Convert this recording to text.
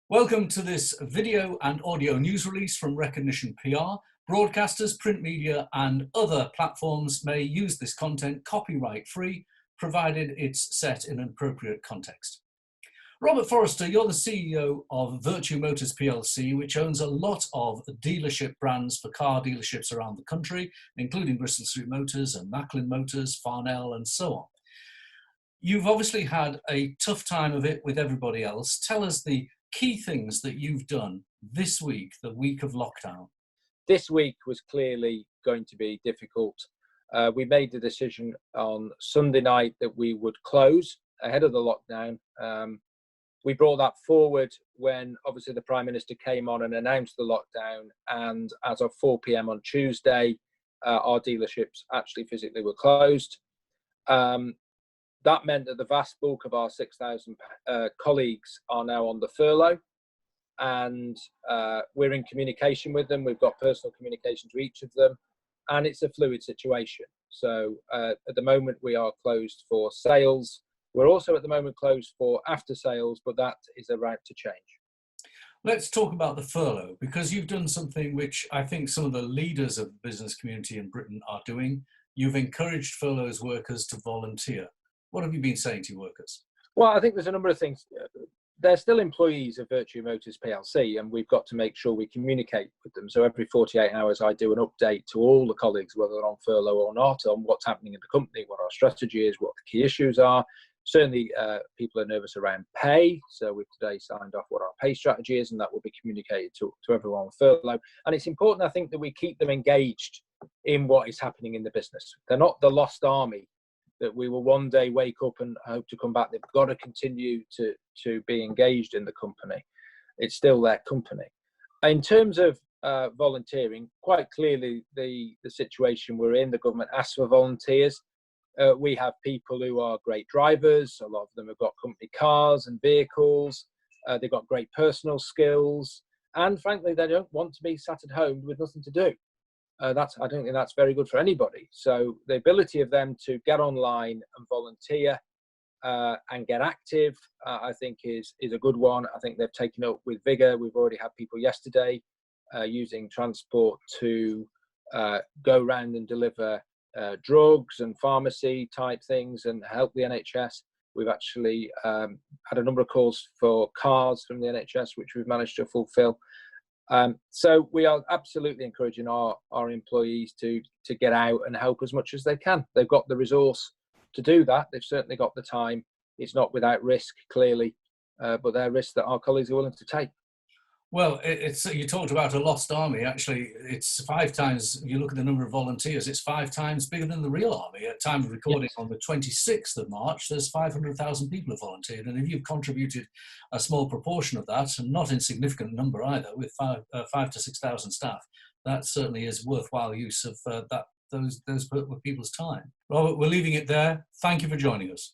Welcome to this video and audio news release from Recognition PR. Broadcasters, print media and other platforms may use this content copyright free, provided it's set in an appropriate context. Robert Forrester, you're the CEO of Vertu Motors PLC, which owns a lot of dealership brands for car dealerships around the country, including Bristol Street Motors and Macklin Motors, Farnell and so on. You've obviously had a tough time of it with everybody else. Tell us the key things that you've done this week, the week of lockdown. This week was clearly going to be difficult. We made the decision on Sunday night that we would close ahead of the lockdown. We brought that forward when obviously the Prime Minister came on and announced the lockdown, and as of 4 p.m. on Tuesday, our dealerships actually physically were closed. That meant that the vast bulk of our 6,000 colleagues are now on the furlough, and we're in communication with them. We've got personal communication to each of them, and it's a fluid situation. So at the moment we are closed for sales. We're also at the moment closed for after sales, but that is about to change. Let's talk about the furlough, because you've done something which I think some of the leaders of the business community in Britain are doing. You've encouraged furlough's workers to volunteer. What have you been saying to your workers? Well, I think there's a number of things. They're still employees of Vertu Motors PLC, and we've got to make sure we communicate with them. So every 48 hours, I do an update to all the colleagues, whether they're on furlough or not, on what's happening in the company, what our strategy is, what the key issues are. Certainly, people are nervous around pay. So we've today signed off what our pay strategy is, and that will be communicated to everyone on furlough. And it's important, I think, that we keep them engaged in what is happening in the business. They're not the lost army that we will one day wake up and hope to come back. They've got to continue to be engaged in the company. It's still their company. In terms of volunteering, quite clearly the situation we're in, the government asks for volunteers. We have people who are great drivers. A lot of them have got company cars and vehicles. They've got great personal skills. And frankly, they don't want to be sat at home with nothing to do. I don't think that's very good for anybody. So the ability of them to get online and volunteer and get active, I think is a good one. I think they've taken it up with vigour. We've already had people yesterday using transport to go around and deliver drugs and pharmacy type things and help the NHS. We've actually had a number of calls for cars from the NHS, which we've managed to fulfil. So we are absolutely encouraging our employees to get out and help as much as they can. They've got the resource to do that. They've certainly got the time. It's not without risk, clearly, but they're risks that our colleagues are willing to take. Well, you talked about a lost army. Actually, it's 5 times, you look at the number of volunteers, it's 5 times bigger than the real army. At time of recording, yes, on the 26th of March, there's 500,000 people have volunteered. And if you've contributed a small proportion of that, and not insignificant number either, with 5 to 6,000 staff, that certainly is worthwhile use of those people's time. Robert, we're leaving it there. Thank you for joining us.